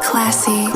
Classy.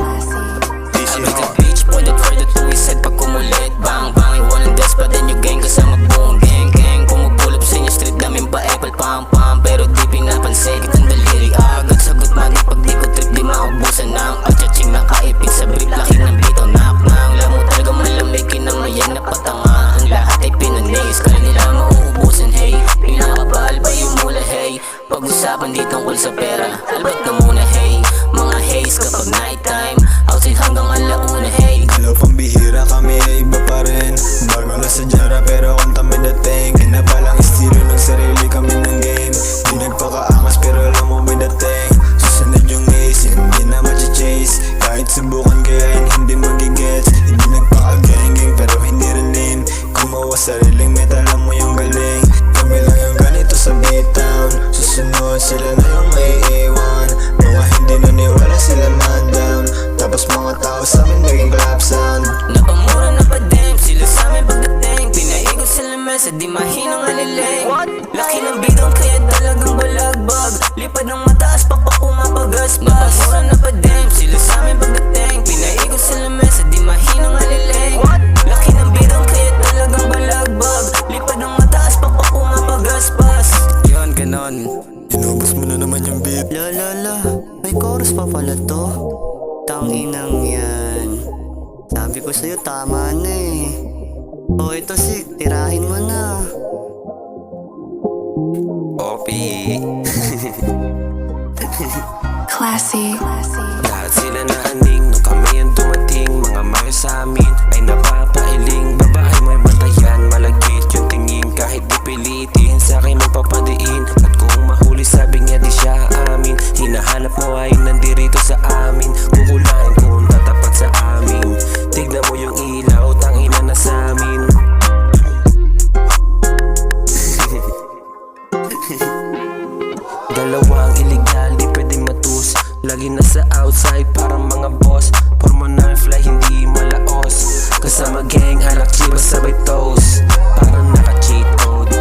Bitch, pointed for the twisted pag kumulit. Bang bang, iwanan des pa din yung gang kasama buong gang gang. Pumupulap sa inyo street namin pa apple pam pam. Pero di pinapansin kitang daliri agad. Sagot mani pag di ko trip di maubusan ng atchaching nakaipit sa brief. Laki ng bito knock nang lamo talaga malamig kinamayan na patanga. Ang lahat ay pinanis kaya nila mauubusan hey. Pinakabal ba yung mula hey. Pag-usapan di tungkol sa pera albat na muna hey. Mga haze kapag night time outside hanggang alauna hey. Hello pambihira kami ay iba pa rin. Bago na sa jara pero kung kami dating. Kinapalang estilo ng sarili kami ng game. Di nagpakaangas pero alam mo may dating. Susunod yung ace, hindi na machi-chase. Kahit subukan kaya hindi magigets. Hindi nagpaka-gang-gang pero hindi rin lame. Gumawa sariling metal alam mo yung galing. Kami lang yung ganito sa beatdown. Susunod sila na yung maiiwan. Mga hindi naniwala sila man down. Tapos mga tao sa amin naging clap sound. Napamura na pa din sila sa amin pagdating. Pinaigot sa lamesa di mahinang aliling. Laki ng bidong kaya talagang balagbag. Lipad ng mataas pa pumapagaspas. Napamura na pa din sila sa amin pagdating. Pinaigot sa lamesa di mahinang aliling. Laki ng bidong kaya talagang balagbag. Lipad ng mataas pa pumapagaspas. Yun ganon. Inubos mo na naman yung beat. La, may chorus pa pala to. Tanginang yan. Sabi ko sa'yo tama na eh. O ito si, tirahin mo na. Opi. Classy. Lahat sila naaning nung kami ang dumating. Mga mayo sa amin ay napapailing. Babae may bantayan, malagkit yung tingin. Kahit di pilitin, sa akin magpapadiin. At kung mahuli sabi niya di siya amin. Hinahanap mo ay nandirito sa amin. Kukulain kung tatapat sa amin. Tignan mo yung ilaw, tangina na sa amin. Dalawang illegal, di pwede matus. Lagi nasa outside parang mga boss. Porma na fly, hindi malaos. Kasama gang, halak chibas sabay toast. Parang naka-cheat code.